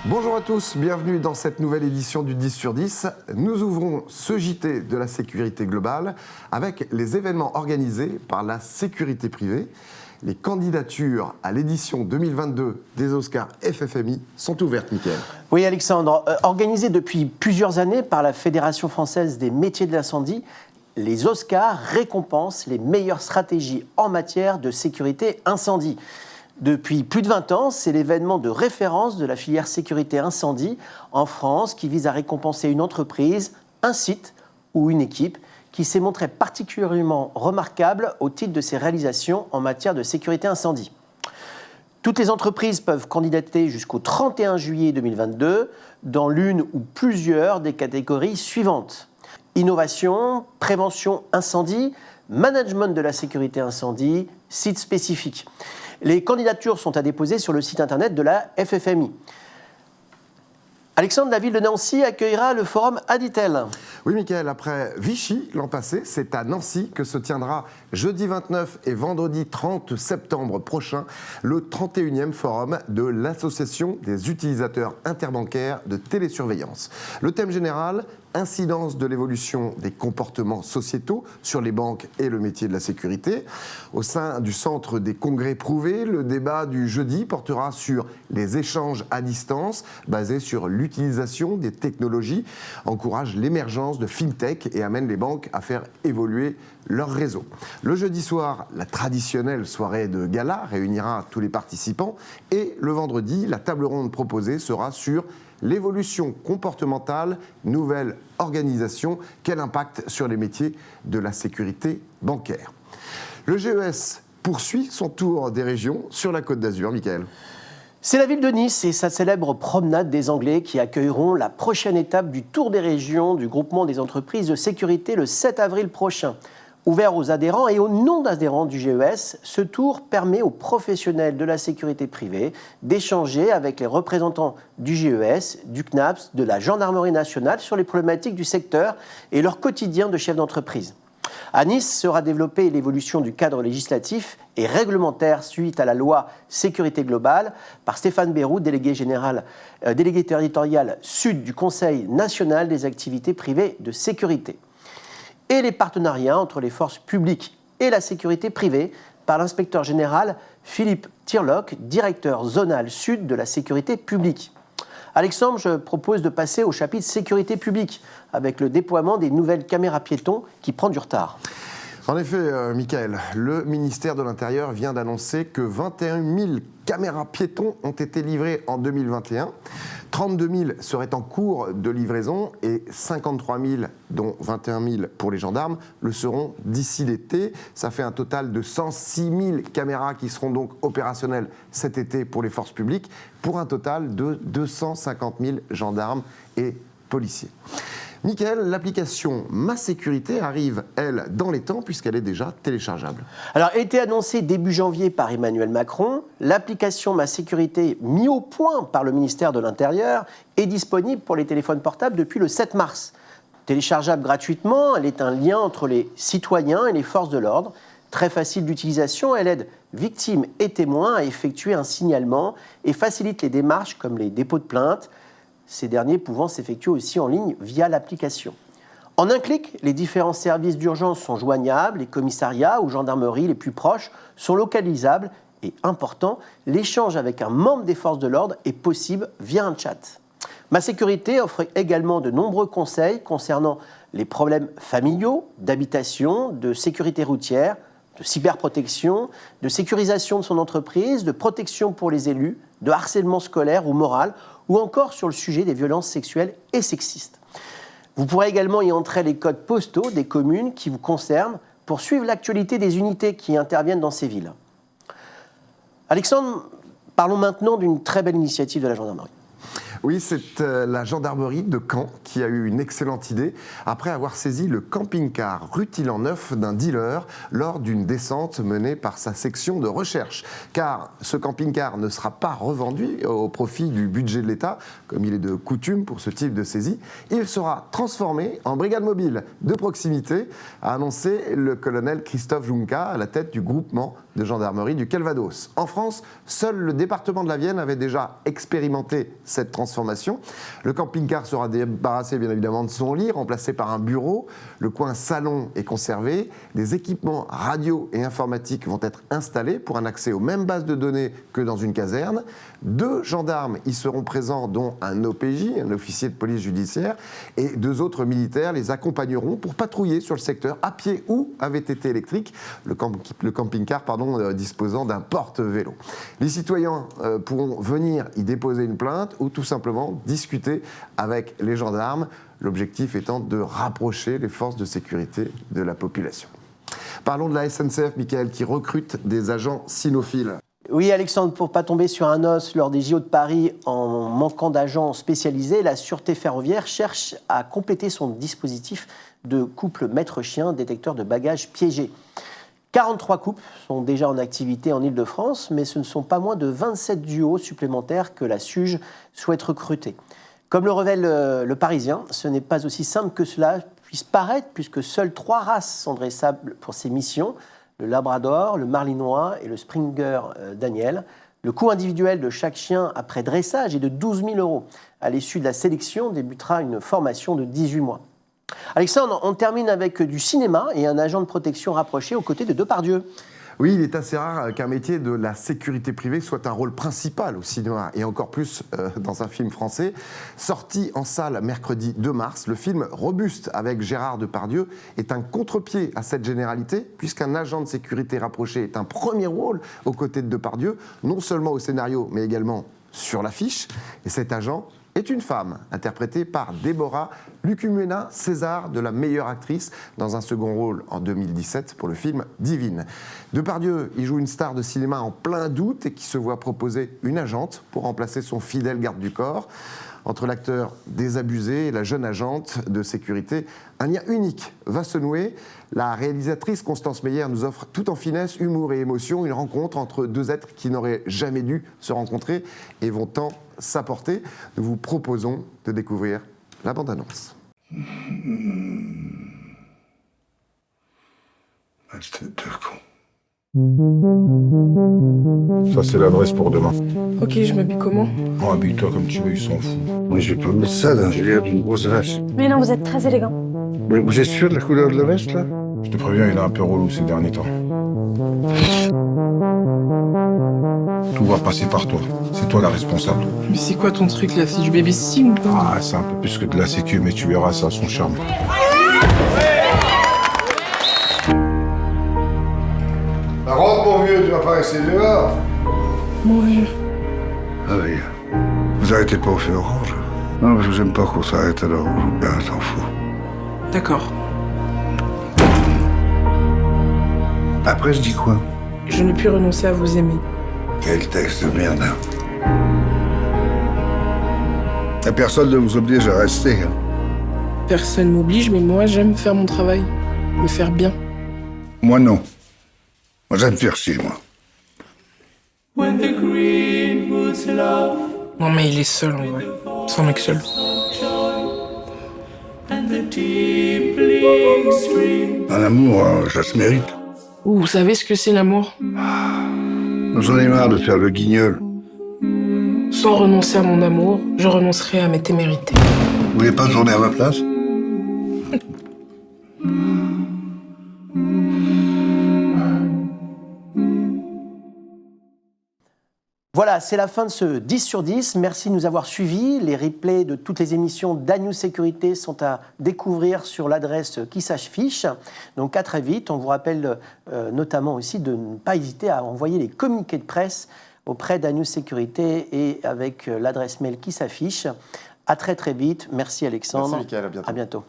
Bonjour à tous, bienvenue dans cette nouvelle édition du 10 sur 10. Nous ouvrons ce JT de la sécurité globale avec les événements organisés par la sécurité privée. Les candidatures à l'édition 2022 des Oscars FFMI sont ouvertes, Mickaël. Oui, Alexandre. Organisés depuis plusieurs années par la Fédération française des métiers de l'incendie, les Oscars récompensent les meilleures stratégies en matière de sécurité incendie. Depuis plus de 20 ans, c'est l'événement de référence de la filière sécurité incendie en France qui vise à récompenser une entreprise, un site ou une équipe qui s'est montrée particulièrement remarquable au titre de ses réalisations en matière de sécurité incendie. Toutes les entreprises peuvent candidater jusqu'au 31 juillet 2022 dans l'une ou plusieurs des catégories suivantes. Innovation, prévention incendie, management de la sécurité incendie, site spécifique. Les candidatures sont à déposer sur le site internet de la FFMI. Alexandre, la ville de Nancy accueillera le forum Aditel. Oui, Mickaël, après Vichy l'an passé, c'est à Nancy que se tiendra jeudi 29 et vendredi 30 septembre prochain le 31e forum de l'Association des utilisateurs interbancaires de télésurveillance. Le thème général, incidence de l'évolution des comportements sociétaux sur les banques et le métier de la sécurité. Au sein du centre des congrès prouvés, le débat du jeudi portera sur les échanges à distance basés sur l'utilisation des technologies, encourage l'émergence de FinTech et amène les banques à faire évoluer leur réseau. Le jeudi soir, la traditionnelle soirée de gala réunira tous les participants et le vendredi, la table ronde proposée sera sur l'évolution comportementale, nouvelle organisation, quel impact sur les métiers de la sécurité bancaire. Le GES poursuit son tour des régions sur la Côte d'Azur, Mickaël. C'est la ville de Nice et sa célèbre promenade des Anglais qui accueilleront la prochaine étape du Tour des régions du groupement des entreprises de sécurité le 7 avril prochain. Ouvert aux adhérents et aux non-adhérents du GES, ce tour permet aux professionnels de la sécurité privée d'échanger avec les représentants du GES, du CNAPS, de la Gendarmerie nationale sur les problématiques du secteur et leur quotidien de chef d'entreprise. À Nice sera développée l'évolution du cadre législatif et réglementaire suite à la loi sécurité globale par Stéphane Bérou, délégué territorial sud du Conseil national des activités privées de sécurité. Et les partenariats entre les forces publiques et la sécurité privée par l'inspecteur général Philippe Tirlock, directeur zonal sud de la sécurité publique. Alexandre, je propose de passer au chapitre sécurité publique avec le déploiement des nouvelles caméras piétons qui prend du retard. En effet, Mickaël, le ministère de l'Intérieur vient d'annoncer que 21 000 caméras piétons ont été livrées en 2021. 32 000 seraient en cours de livraison et 53 000, dont 21 000 pour les gendarmes, le seront d'ici l'été. Ça fait un total de 106 000 caméras qui seront donc opérationnelles cet été pour les forces publiques, pour un total de 250 000 gendarmes et policiers. Mickaël, l'application Ma Sécurité arrive, elle, dans les temps, puisqu'elle est déjà téléchargeable. Alors, a été annoncée début janvier par Emmanuel Macron, l'application Ma Sécurité, mise au point par le ministère de l'Intérieur, est disponible pour les téléphones portables depuis le 7 mars. Téléchargeable gratuitement, elle est un lien entre les citoyens et les forces de l'ordre. Très facile d'utilisation, elle aide victimes et témoins à effectuer un signalement et facilite les démarches comme les dépôts de plainte, ces derniers pouvant s'effectuer aussi en ligne via l'application. En un clic, les différents services d'urgence sont joignables, les commissariats ou gendarmeries les plus proches sont localisables et, important, l'échange avec un membre des forces de l'ordre est possible via un chat. Ma Sécurité offre également de nombreux conseils concernant les problèmes familiaux, d'habitation, de sécurité routière, de cyberprotection, de sécurisation de son entreprise, de protection pour les élus, de harcèlement scolaire ou moral, ou encore sur le sujet des violences sexuelles et sexistes. Vous pourrez également y entrer les codes postaux des communes qui vous concernent pour suivre l'actualité des unités qui interviennent dans ces villes. Alexandre, parlons maintenant d'une très belle initiative de la gendarmerie. Oui, c'est la gendarmerie de Caen qui a eu une excellente idée après avoir saisi le camping-car rutilant neuf d'un dealer lors d'une descente menée par sa section de recherche. Car ce camping-car ne sera pas revendu au profit du budget de l'État, comme il est de coutume pour ce type de saisie. Il sera transformé en brigade mobile de proximité, a annoncé le colonel Christophe Junca à la tête du groupement de gendarmerie du Calvados. En France, seul le département de la Vienne avait déjà expérimenté cette transformation. Le camping-car sera débarrassé bien évidemment de son lit, remplacé par un bureau. Le coin salon est conservé. Des équipements radio et informatiques vont être installés pour un accès aux mêmes bases de données que dans une caserne. 2 gendarmes y seront présents, dont un OPJ, un officier de police judiciaire, et 2 autres militaires les accompagneront pour patrouiller sur le secteur à pied ou à VTT électrique, le camping-car disposant d'un porte-vélo. Les citoyens pourront venir y déposer une plainte ou tout simplement discuter avec les gendarmes, l'objectif étant de rapprocher les forces de sécurité de la population. Parlons de la SNCF, Michael, qui recrute des agents cynophiles. Oui, Alexandre, pour ne pas tomber sur un os lors des JO de Paris en manquant d'agents spécialisés, la Sûreté ferroviaire cherche à compléter son dispositif de couple maître-chien détecteur de bagages piégés. 43 couples sont déjà en activité en Ile-de-France, mais ce ne sont pas moins de 27 duos supplémentaires que la SUGE souhaite recruter. Comme le révèle le Parisien, ce n'est pas aussi simple que cela puisse paraître, puisque seules 3 races sont dressables pour ces missions, le Labrador, le Malinois et le Springer Daniel. Le coût individuel de chaque chien après dressage est de 12 000 €. À l'issue de la sélection, débutera une formation de 18 mois. Alexandre, on termine avec du cinéma et un agent de protection rapproché aux côtés de Depardieu. Oui, il est assez rare qu'un métier de la sécurité privée soit un rôle principal au cinéma, et encore plus dans un film français. Sorti en salle mercredi 2 mars, le film Robuste avec Gérard Depardieu est un contre-pied à cette généralité, puisqu'un agent de sécurité rapproché est un premier rôle aux côtés de Depardieu, non seulement au scénario, mais également sur l'affiche. Et cet agent est une femme, interprétée par Déborah Lucumena, César de la meilleure actrice, dans un second rôle en 2017 pour le film Divine. Depardieu y joue une star de cinéma en plein doute et qui se voit proposer une agente pour remplacer son fidèle garde du corps. Entre l'acteur désabusé et la jeune agente de sécurité, un lien unique va se nouer. La réalisatrice Constance Meyer nous offre tout en finesse, humour et émotion une rencontre entre 2 êtres qui n'auraient jamais dû se rencontrer et vont tant s'apporter. Nous vous proposons de découvrir la bande-annonce. Tête de con. Ça, c'est l'adresse pour demain. Ok, je m'habille comment? Bon, habille-toi comme tu veux, ils s'en foutent. Moi, je vais pas mettre ça, là. J'ai l'air d'une grosse vache. Mais non, vous êtes très élégant. Vous êtes sûr de la couleur de la veste, là? Je te préviens, il est un peu relou ces derniers temps. Tout va passer par toi. C'est toi la responsable. Mais c'est quoi ton truc là? C'est du babysitting ou pas? Ah, c'est un peu plus que de la sécu, mais tu verras, ça a son charme. Rentre, mon vieux, tu vas pas rester dehors. Ouais. Ah oui. Vous arrêtez pas au feu orange? Non, parce que j'aime pas qu'on s'arrête alors. Ben, t'en fous. D'accord. Après, je dis quoi? Je ne puis renoncer à vous aimer. Quel texte de merde. La personne ne vous oblige à rester. Hein. Personne m'oblige, mais moi j'aime faire mon travail. Le faire bien. Moi, non. Moi, j'aime faire chier, moi. Non mais il est seul en vrai. C'est un mec seul. Un amour, ça se mérite. Ouh, vous savez ce que c'est l'amour? J'en ai marre de faire le guignol. Sans renoncer à mon amour, je renoncerai à mes témérités. Vous voulez pas tourner à ma place? Voilà, c'est la fin de ce 10 sur 10. Merci de nous avoir suivis. Les replays de toutes les émissions d'Agnew Sécurité sont à découvrir sur l'adresse qui s'affiche. Donc à très vite. On vous rappelle notamment aussi de ne pas hésiter à envoyer les communiqués de presse auprès d'Agnew Sécurité et avec l'adresse mail qui s'affiche. À très très vite. Merci Alexandre. Merci Mickaël, à bientôt. À bientôt.